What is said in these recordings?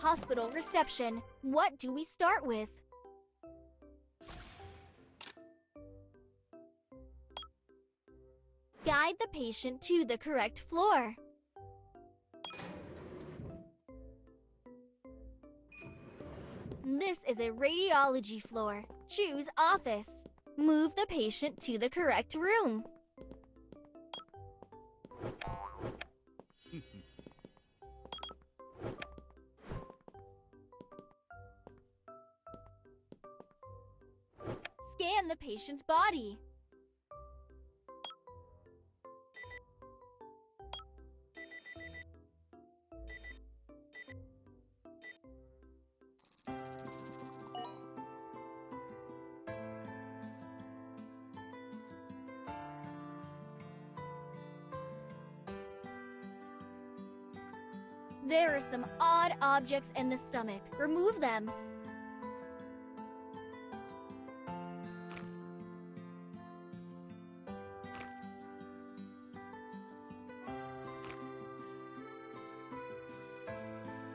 Hospital reception. What do we start with? Guide the patient to the correct floor. This is a radiology floor. Choose office. Move the patient to the correct room. Scan the patient's body. There are some odd objects in the stomach. Remove them.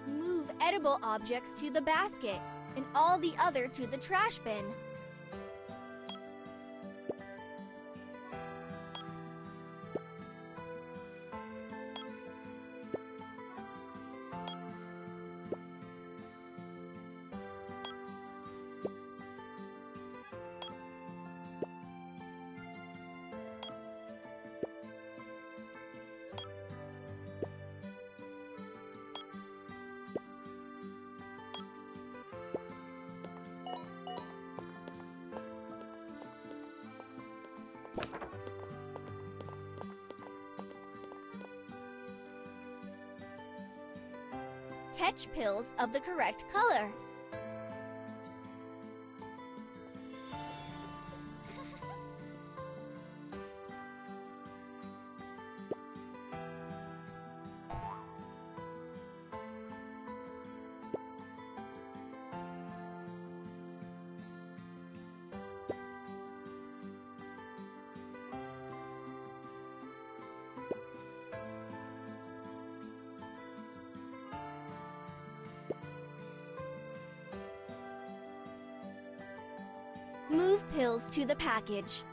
Move edible objects to the basket and all the other to the trash bin. Catch pills of the correct color. Move pills to the package.